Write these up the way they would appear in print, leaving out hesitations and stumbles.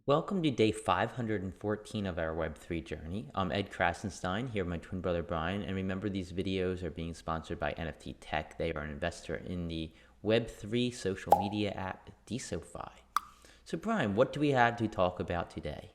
Welcome to day 514 of our Web3 journey. I'm Ed Krasenstein here with my twin brother Brian, and remember these videos are being sponsored by NFT Tech. They are an investor in the Web3 social media app DeSoFi. So Brian, what do we have to talk about today?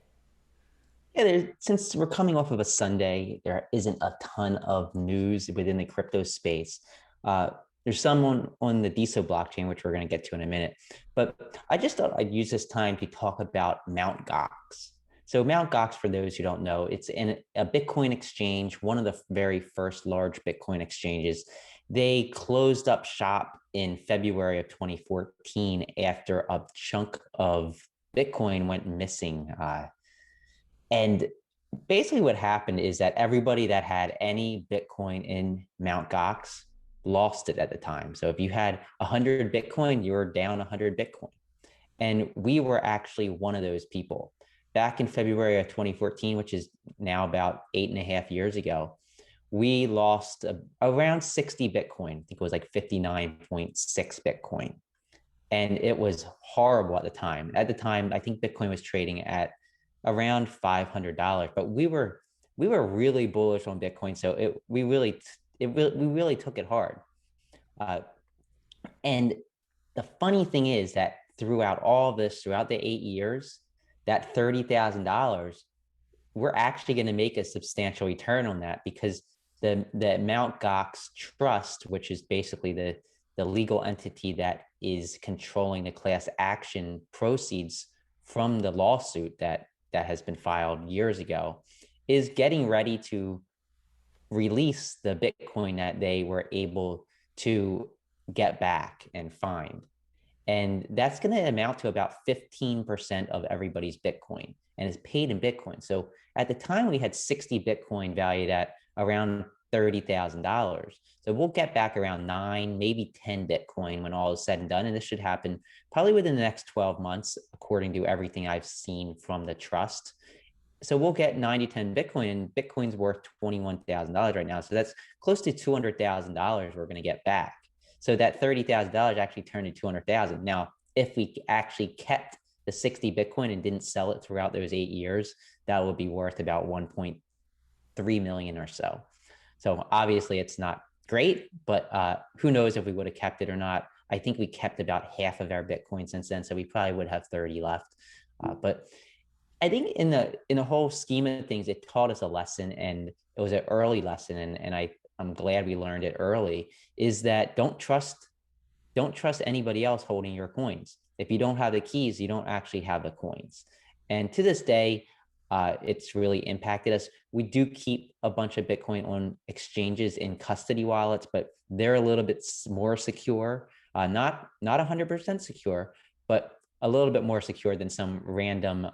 Yeah, since we're coming off of a Sunday, there isn't a ton of news within the crypto space. Uh, there's some on the DeSo blockchain, which we're going to get to in a minute. But I just thought I'd use this time to talk about Mt. Gox. So Mt. Gox, for those who don't know, it's in a Bitcoin exchange, one of the very first large Bitcoin exchanges. They closed up shop in February of 2014 after a chunk of Bitcoin went missing. And basically, what happened is that everybody that had any Bitcoin in Mt. Gox lost it at the time. So if you had 100 Bitcoin, you were down 100 Bitcoin. And we were actually one of those people. Back in February of 2014, which is now about 8.5 years ago, we lost around 60 Bitcoin. I think it was like 59.6 Bitcoin. And it was horrible at the time. At the time, I think Bitcoin was trading at around $500, but we were really bullish on Bitcoin, so we really took it hard. Uh, and the funny thing is that throughout all of this, throughout the 8 years, that $30,000, we're actually going to make a substantial return on that because the Mount Gox Trust, which is basically the legal entity that is controlling the class action proceeds from the lawsuit that has been filed years ago, is getting ready to release the Bitcoin that they were able to get back and find. And that's going to amount to about 15% of everybody's Bitcoin and is paid in Bitcoin. So at the time, we had 60 Bitcoin valued at around $30,000. So we'll get back around 9, maybe 10 Bitcoin when all is said and done. And this should happen probably within the next 12 months, according to everything I've seen from the trust. So we'll get 9 to 10 Bitcoin, and Bitcoin's worth $21,000 right now. So that's close to $200,000 we're going to get back. So that $30,000 actually turned to 200,000. Now, if we actually kept the 60 Bitcoin and didn't sell it throughout those 8 years, that would be worth about 1.3 million or so. So obviously it's not great, but who knows if we would have kept it or not. I think we kept about half of our Bitcoin since then, so we probably would have 30 left. But I think in the whole scheme of things, it taught us a lesson, and it was an early lesson, and I'm glad we learned it early. Is that don't trust anybody else holding your coins. If you don't have the keys, you don't actually have the coins. And to this day, it's really impacted us. We do keep a bunch of Bitcoin on exchanges in custody wallets, but they're a little bit more secure. Not 100% secure, but a little bit more secure than some random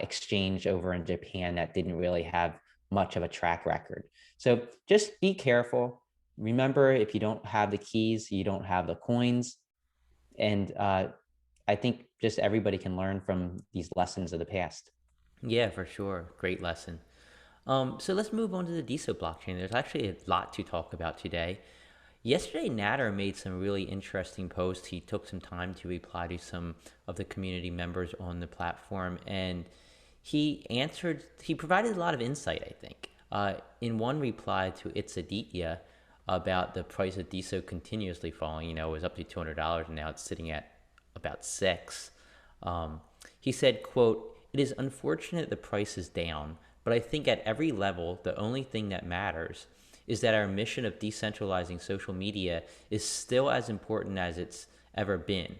exchange over in Japan that didn't really have much of a track record. So just be careful. Remember, if you don't have the keys, you don't have the coins. And I think just everybody can learn from these lessons of the past. Yeah, for sure. Great lesson. So let's move on to the DeSo blockchain. There's actually a lot to talk about today. Yesterday, Nader made some really interesting posts. He took some time to reply to some of the community members on the platform, and he provided a lot of insight, I think. In one reply to It's Aditya about the price of DeSo continuously falling, it was up to $200 and now it's sitting at about six. He said, quote, "It is unfortunate the price is down, but I think at every level, the only thing that matters is that our mission of decentralizing social media is still as important as it's ever been,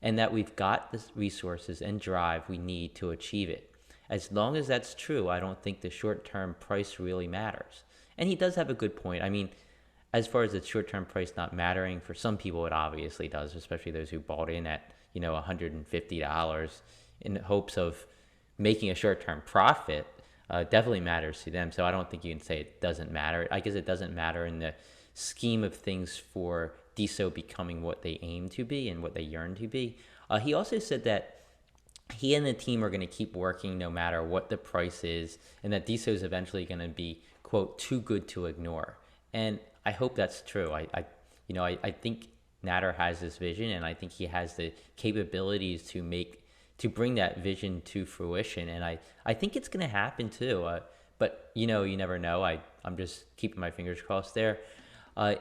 and that we've got the resources and drive we need to achieve it. As long as that's true, I don't think the short term price really matters." And he does have a good point. I mean, as far as the short term price not mattering, for some people it obviously does, especially those who bought in at, $150 in hopes of making a short term profit. Definitely matters to them. So I don't think you can say it doesn't matter. I guess it doesn't matter in the scheme of things for DeSo becoming what they aim to be and what they yearn to be. He also said that he and the team are going to keep working no matter what the price is, and that DeSo is eventually going to be, quote, too good to ignore. And I hope that's true. I think Nader has this vision, and I think he has the capabilities to make to bring that vision to fruition. And I think it's going to happen too. But you never know. I'm just keeping my fingers crossed there.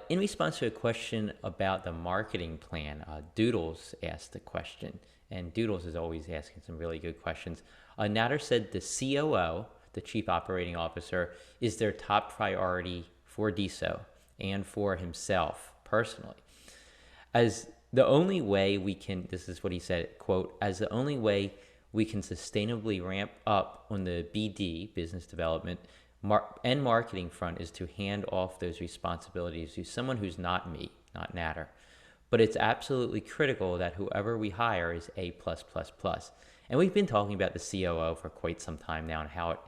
In response to a question about the marketing plan, Doodles asked the question, and Doodles is always asking some really good questions. Nader said the COO, the Chief Operating Officer, is their top priority for DSO and for himself personally. As the only way we can, this is what he said, quote, as the only way we can sustainably ramp up on the BD, business development, and marketing front is to hand off those responsibilities to someone who's not me, not Nader. But it's absolutely critical that whoever we hire is A+++. And we've been talking about the COO for quite some time now and how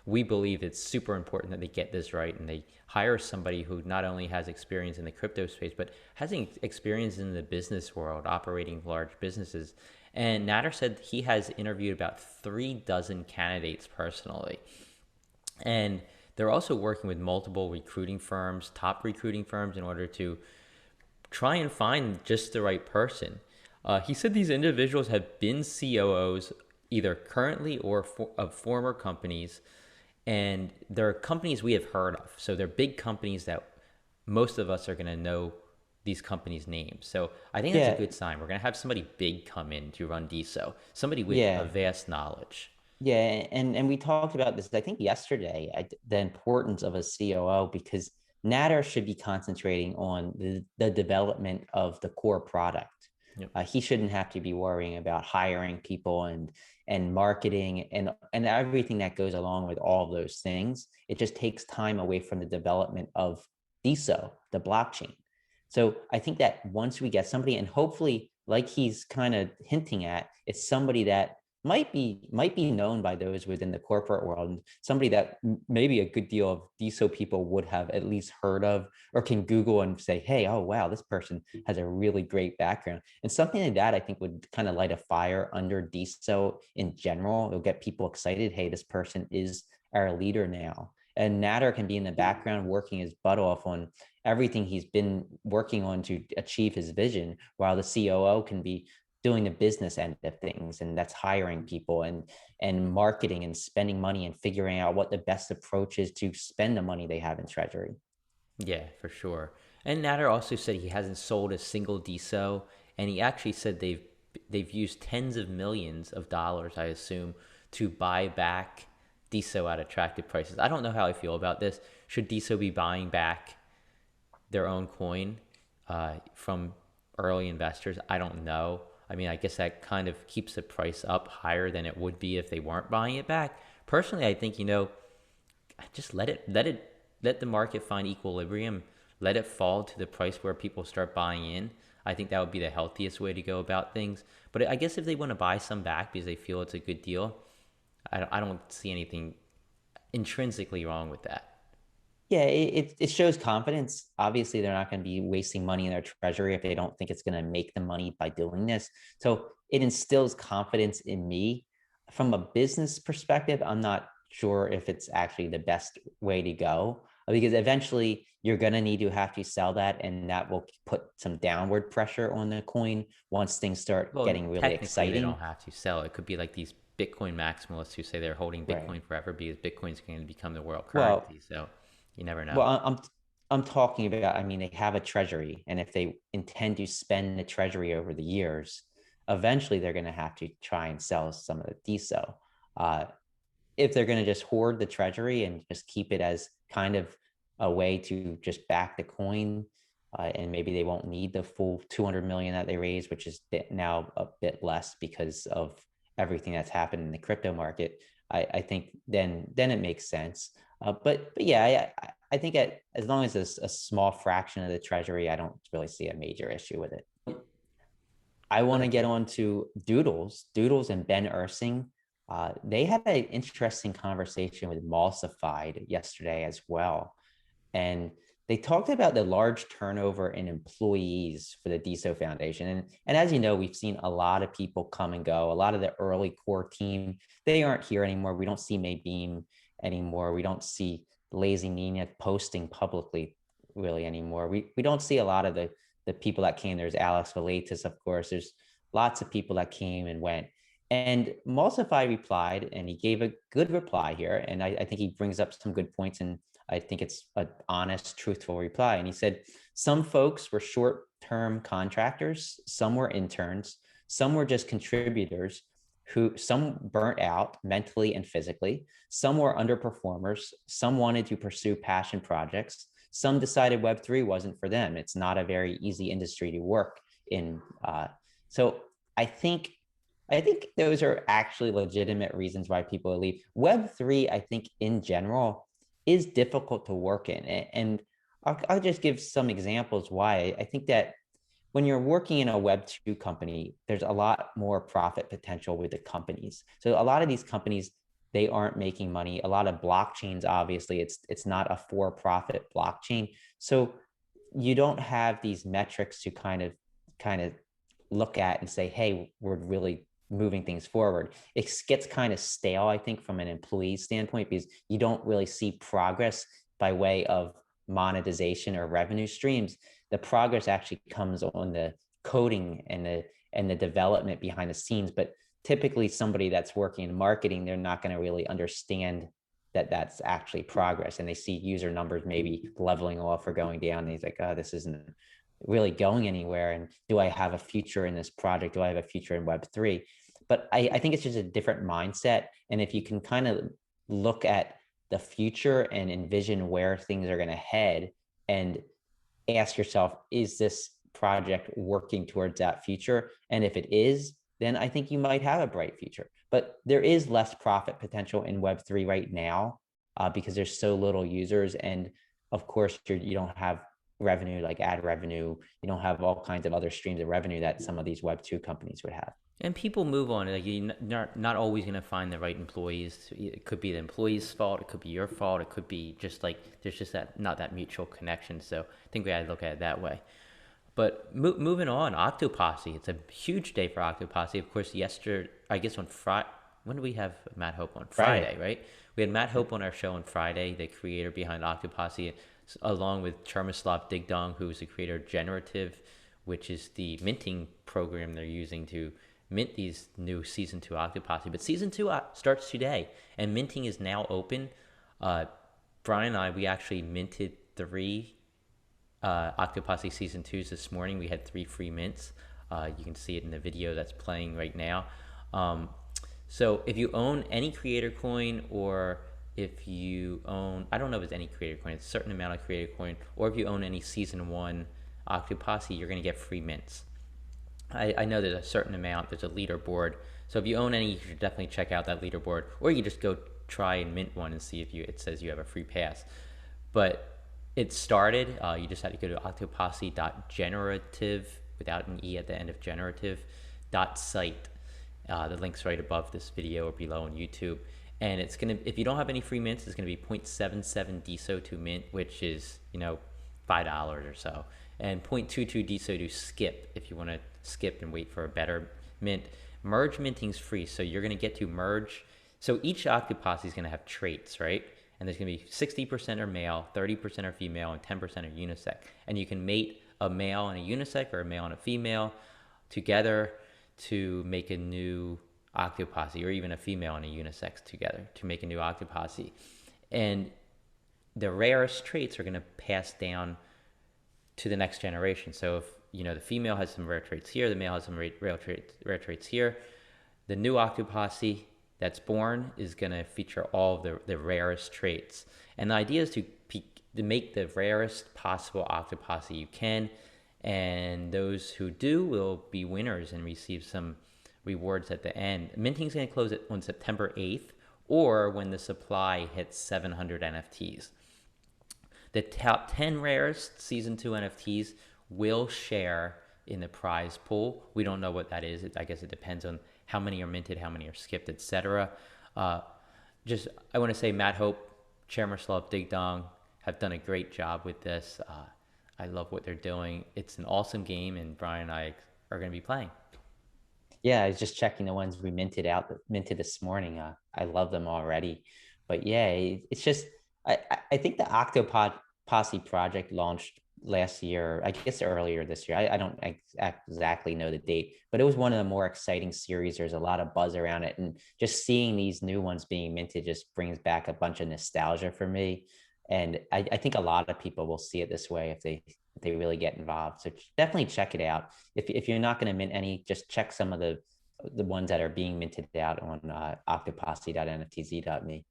we believe it's super important that they get this right and they hire somebody who not only has experience in the crypto space, but has experience in the business world, operating large businesses. And Nader said he has interviewed about 36 candidates personally. And they're also working with multiple recruiting firms, top recruiting firms, in order to try and find just the right person. He said these individuals have been COOs either currently or of former companies, and they're companies we have heard of. So they're big companies that most of us are going to know these companies' names. So I think that's a Yeah, good sign. We're going to have somebody big come in to run DSO, somebody with a yeah, vast knowledge. yeah, and we talked about this, I think yesterday, the importance of a COO, because Nader should be concentrating on the development of the core product. Yep. He shouldn't have to be worrying about hiring people and marketing and everything that goes along with all of those things. It just takes time away from the development of DSO, the blockchain. So I think that once we get somebody, and hopefully, like he's kind of hinting at, it's somebody that might be known by those within the corporate world, and somebody that maybe a good deal of DSO people would have at least heard of, or can Google and say, hey, oh wow, this person has a really great background. And something like that I think would kind of light a fire under DSO in general. It'll get people excited. Hey, this person is our leader now. And Nader can be in the background working his butt off on everything he's been working on to achieve his vision, while the COO can be doing the business end of things, and that's hiring people and marketing and spending money and figuring out what the best approach is to spend the money they have in treasury. Yeah, for sure. And Nader also said he hasn't sold a single DSO, and he actually said they've used tens of millions of dollars, I assume, to buy back DSO at attractive prices. I don't know how I feel about this. Should DSO be buying back their own coin from early investors? I don't know. I mean, I guess that kind of keeps the price up higher than it would be if they weren't buying it back. Personally, I think just let the market find equilibrium, let it fall to the price where people start buying in. I think that would be the healthiest way to go about things. But I guess if they want to buy some back because they feel it's a good deal, I don't see anything intrinsically wrong with that. Yeah, it shows confidence. Obviously, they're not going to be wasting money in their treasury if they don't think it's going to make them money by doing this. So it instills confidence in me. From a business perspective, I'm not sure if it's actually the best way to go, because eventually you're going to need to have to sell that, and that will put some downward pressure on the coin once things start Well, getting really technically, they exciting. don't have to sell. It could be like these Bitcoin maximalists who say they're holding Right. Bitcoin forever because Bitcoin's going to become the world Well, currency. So you never know. Well, I'm talking about, I mean, they have a treasury, and if they intend to spend the treasury over the years, eventually they're going to have to try and sell some of the DSO. Uh, if they're going to just hoard the treasury and just keep it as kind of a way to just back the coin, and maybe they won't need the full 200 million that they raised, which is now a bit less because of everything that's happened in the crypto market. I think then it makes sense. But yeah, I think as long as it's a small fraction of the treasury, I don't really see a major issue with it. I Go want to ahead, get Jay. on to Doodles and Ben Ursing. They had an interesting conversation with Malsified yesterday as well. And they talked about the large turnover in employees for the DSO Foundation. And as you know, we've seen a lot of people come and go. A lot of the early core team, they aren't here anymore. We don't see Maybeam anymore. We don't see Lazy Nina posting publicly really anymore. We don't see a lot of the people that came. There's Alex Velatus, of course. There's lots of people that came and went. And Mulsify replied, and he gave a good reply here. And I think he brings up some good points, and I think it's an honest, truthful reply. And he said, some folks were short-term contractors, some were interns, some were just contributors who some burnt out mentally and physically, some were underperformers, some wanted to pursue passion projects, some decided Web3 wasn't for them. It's not a very easy industry to work in. So I think I think those are actually legitimate reasons why people leave. Web3, I think in general, is difficult to work in. And I'll just give some examples why. I think that when you're working in a Web2 company, there's a lot more profit potential with the companies. So a lot of these companies, they aren't making money. A lot of blockchains, obviously, it's not a for-profit blockchain. So you don't have these metrics to kind of look at and say, hey, we're really moving things forward. It gets kind of stale, I think, from an employee standpoint, because you don't really see progress by way of monetization or revenue streams. The progress actually comes on the coding and the development behind the scenes. But typically somebody that's working in marketing, they're not going to really understand that that's actually progress. And they see user numbers maybe leveling off or going down. And he's like, oh, this isn't really going anywhere. And do I have a future in this project? Do I have a future in Web3? But I think it's just a different mindset. And if you can kind of look at the future and envision where things are going to head and ask yourself, is this project working towards that future? And if it is, then I think you might have a bright future. But there is less profit potential in Web3 right now because there's so little users. And of course, you don't have revenue like ad revenue. You don't have all kinds of other streams of revenue that some of these Web2 companies would have. And people move on. Like you're not always going to find the right employees. It could be the employee's fault. It could be your fault. It could be just like there's just that not that mutual connection. So I think we got to look at it that way. But moving on, Octoposse. It's a huge day for Octoposse. Of course, yesterday, I guess on Friday, when do we have Matt Hope on? Friday, right? We had Matt Hope on our show on Friday, the creator behind Octoposse, along with Chermislav Digdong, who is the creator of Generative, which is the minting program they're using to mint these new Season 2 Octoposse. But Season 2 starts today, and minting is now open. Brian and I, we actually minted 3 Octoposse Season 2s this morning. We had 3 free mints. You can see it in the video that's playing right now. So if you own any creator coin, or if you own, I don't know if it's any creator coin, it's a certain amount of creator coin, or if you own any Season 1 Octoposse, you're going to get free mints. I know there's a certain amount, there's a leaderboard. So if you own any, you should definitely check out that leaderboard, or you just go try and mint one and see if it says you have a free pass. But it started, you just had to go to octoposse.generativ, without an E at the end of generativ.site. The link's right above this video or below on YouTube. And it's going to, if you don't have any free mints, it's going to be 0.77 DSO to mint, which is, $5 or so. And 0.22 DSO to skip if you want to skip and wait for a better mint. Merge minting's free, so you're going to get to merge. So each Octoposse is going to have traits, right? And there's going to be 60% are male, 30% are female, and 10% are unisex. And you can mate a male and a unisex or a male and a female together to make a new Octoposse, or even a female and a unisex together to make a new Octoposse. And the rarest traits are going to pass down to the next generation. So if the female has some rare traits here, the male has some rare traits here, the new Octoposse that's born is going to feature all of the rarest traits. And the idea is to make the rarest possible Octoposse you can, and those who do will be winners and receive some rewards at the end. Minting is going to close on September 8th, or when the supply hits 700 NFTs. The top 10 rarest Season 2 NFTs will share in the prize pool. We don't know what that is. I guess it depends on how many are minted, how many are skipped, etc. I want to say Matt Hope, Chermislav Digdong have done a great job with this. I love what they're doing. It's an awesome game, and Brian and I are going to be playing. Yeah, I was just checking the ones we minted this morning. I love them already. But yeah, it's just I think the Octoposse project launched last year, I guess earlier this year. I don't exactly know the date, but it was one of the more exciting series. There's a lot of buzz around it, and just seeing these new ones being minted just brings back a bunch of nostalgia for me. And I think a lot of people will see it this way if they really get involved. So definitely check it out. If you're not going to mint any, just check some of the ones that are being minted out on octoposse.nftz.me.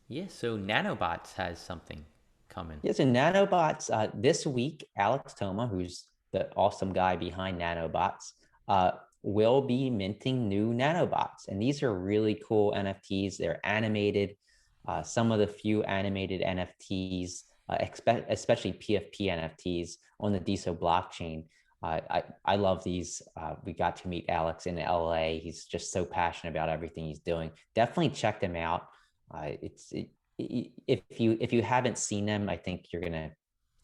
Yeah, so Nanobots has something coming. Yes, and nanobots. This week, Alex Toma, who's the awesome guy behind nanobots, will be minting new nanobots, and these are really cool NFTs. They're animated. Some of the few animated NFTs, especially PFP NFTs on the DeSo blockchain. I love these. We got to meet Alex in LA. He's just so passionate about everything he's doing. Definitely check them out. If you haven't seen them, I think you're gonna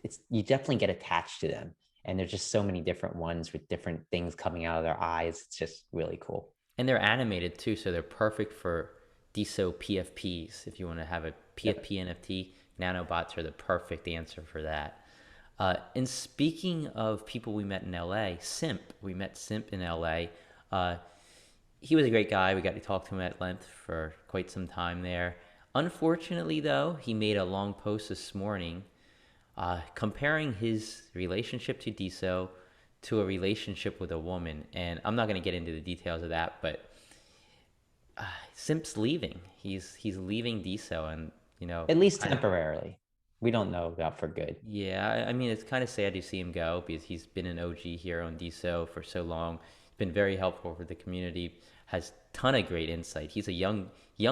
it's you definitely get attached to them. And there's just so many different ones with different things coming out of their eyes. It's just really cool. And they're animated too, so they're perfect for DeSo PFPs. If you want to have a Yep. PFP NFT, nanobots are the perfect answer for that. And speaking of people we met in LA, we met Simp in LA. Uh, he was a great guy. We got to talk to him at length for quite some time there. Unfortunately, though, he made a long post this morning comparing his relationship to DeSo to a relationship with a woman. And I'm not going to get into the details of that, but Simp's leaving. He's leaving DeSo, and At least kind of, temporarily. We don't know about for good. yeah. I mean, it's kind of sad to see him go because he's been an OG here on DeSo for so long. He's been very helpful for the community. Has ton of great insight. He's a young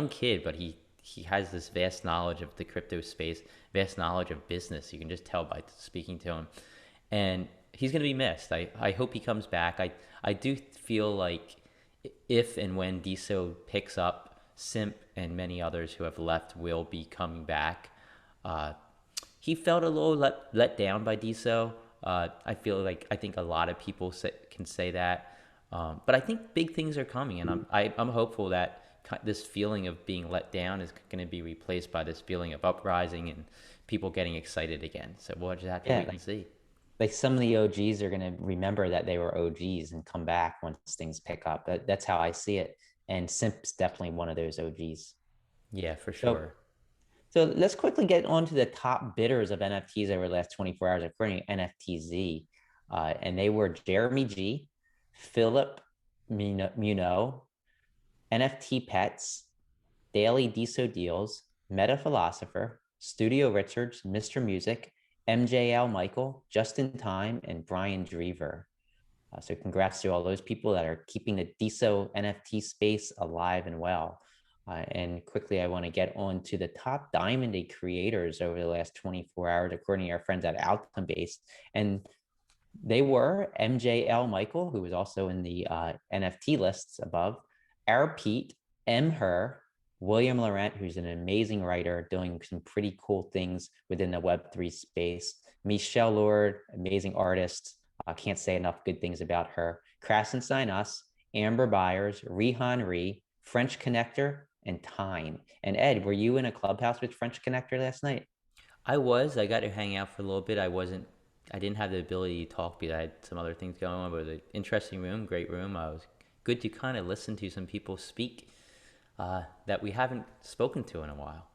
kid, but he has this vast knowledge of the crypto space, vast knowledge of business. You can just tell by speaking to him, and he's going to be missed. I hope he comes back. I do feel like if and when DeSo picks up, Simp and many others who have left will be coming back. Uh, he felt a little let down by DeSo. I think a lot of people can say that, but I think big things are coming, and I'm hopeful that this feeling of being let down is going to be replaced by this feeling of uprising and people getting excited again. So we'll just have to Yeah, wait and see. like some of the OGs are going to remember that they were OGs and come back once things pick up. That's how I see it. And Simp's definitely one of those OGs. Yeah, for So sure. So let's quickly get on to the top bidders of NFTs over the last 24 hours, according to NFTZ. And they were Jeremy G, Philip Muno, NFT Pets, Daily Deso Deals, Meta Philosopher, Studio Richards, Mr. Music, MJL Michael, Justin Time, and Brian Drever. So congrats to all those people that are keeping the DeSo NFT space alive and well. And quickly, I want to get on to the top Diamond Day creators over the last 24 hours, according to our friends at Outcome Base. And they were MJL Michael, who was also in the NFT lists above, R. Pete, M. Her, William Laurent, who's an amazing writer doing some pretty cool things within the Web3 space, Michelle Lord, amazing artist. I can't say enough good things about her. Krasenstein Us, Amber Byers, Rihan Ree, French Connector, and Tyne. And Ed, were you in a clubhouse with French Connector last night? I got to hang out for a little bit. I didn't have the ability to talk because I had some other things going on, but it was an interesting room, great room. I was good to kind of listen to some people speak that we haven't spoken to in a while.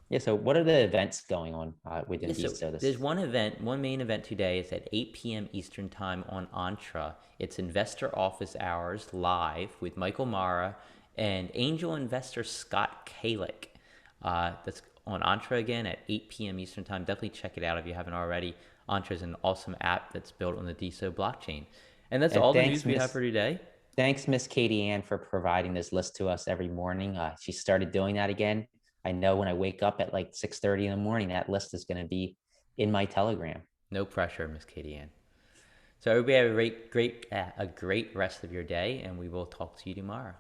Yeah, so what are the events going on Yeah, within so DeSo there's this? one main event today. It's at 8 p.m. Eastern Time on Entra. It's investor office hours live with Michael Mara and angel investor Scott Kalick. That's on Entra again at 8 p.m. Eastern Time. Definitely check it out if you haven't already. Entra is an awesome app that's built on the DeSo blockchain. And that's And all the news we have for today. thanks, Miss Katie Ann, for providing this list to us every morning. She started doing that again. I know when I wake up at like 6:30 in the morning, that list is going to be in my Telegram. No pressure, Miss Katie Ann. So everybody have a great rest of your day, and we will talk to you tomorrow.